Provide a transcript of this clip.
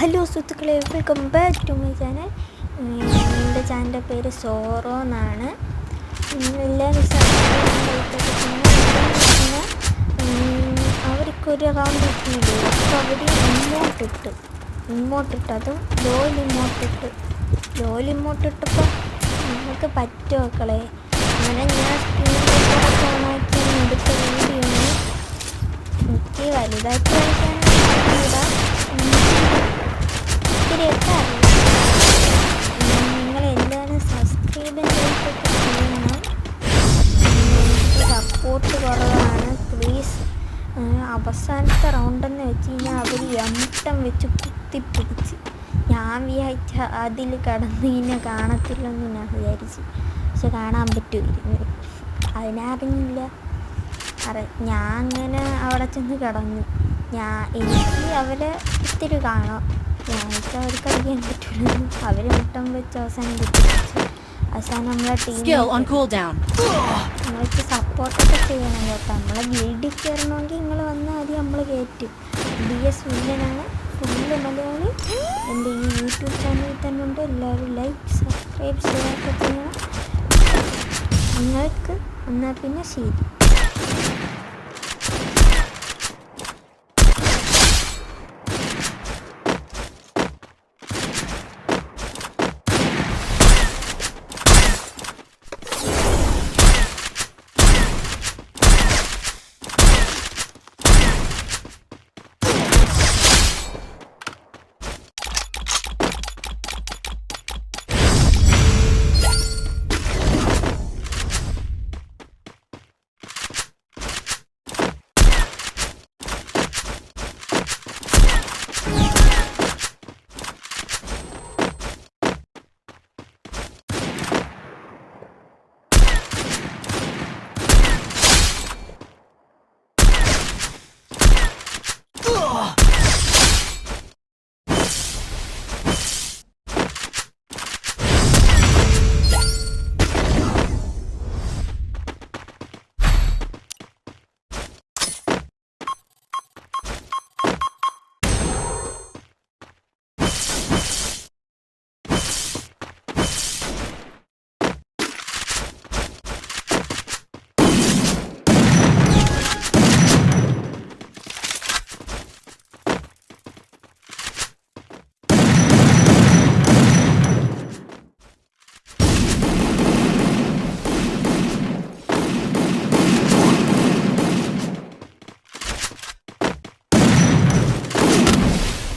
Hello സുഹൃത്തുക്കളെ, welcome back to my channel. എൻ്റെ ചാനലിൻ്റെ പേര് സോറോ എന്നാണ്. എല്ലാവരും അവർക്കൊരു റൗണ്ട് കിട്ടിയില്ലേ, അപ്പോൾ അവർ ഇമോട്ടിട്ട് അതും ലോൽ ഇമോട്ടിട്ടപ്പോൾ നമുക്ക് പറ്റുമോ മക്കളെ? അങ്ങനെ ഞാൻ സ്ക്രീനിലൂടെ ഓണാക്കി എടുത്ത വീഡിയോ എനിക്ക് വലുതായിട്ട് കളിക്കാനൊന്നും നിങ്ങളെല്ലാവരും സബ്സ്ക്രൈബ് ചെയ്യണം. സപ്പോർട്ട് കുറവാണ്, പ്ലീസ്. അവസാനത്തെ റൗണ്ടെന്ന് വെച്ച് കഴിഞ്ഞാൽ അവർ എംട്ടം വെച്ച് കുത്തിപ്പിടിച്ച് ഞാൻ വിചാരിച്ച അതിൽ കടന്ന് കഴിഞ്ഞാൽ കാണത്തില്ലെന്ന് ഞാൻ വിചാരിച്ചു. പക്ഷെ കാണാൻ പറ്റുമായിരുന്നു, അതിനറിഞ്ഞില്ല. ഞാൻ അങ്ങനെ അവിടെ ചെന്ന് കിടന്നു. എനിക്ക് അവരെ ഒത്തിരി കാണാം. ഞങ്ങൾക്ക് അവർക്ക് കളിക്കാൻ പറ്റില്ല. അവർ മുട്ടം വെച്ച് അവസാനം കിട്ടിച്ചു. അവസാനം നമ്മളെ നിങ്ങൾക്ക് സപ്പോർട്ടൊക്കെ ചെയ്യണം കേട്ടോ. നമ്മളെ ഗിൽഡിൽ കയറണമെങ്കിൽ നിങ്ങൾ വന്നാൽ മതി, നമ്മൾ കയറ്റും. DS വില്ലനാണ്, ഫുള്ള് മലയാളി. എൻ്റെ ഈ യൂട്യൂബ് ചാനലിൽ തന്നെ ഉണ്ട്. എല്ലാവരും ലൈക്ക് സബ്സ്ക്രൈബ് ചെയ്യാനൊക്കെ ചെയ്യണം നിങ്ങൾക്ക്. എന്നാൽ പിന്നെ ശരി.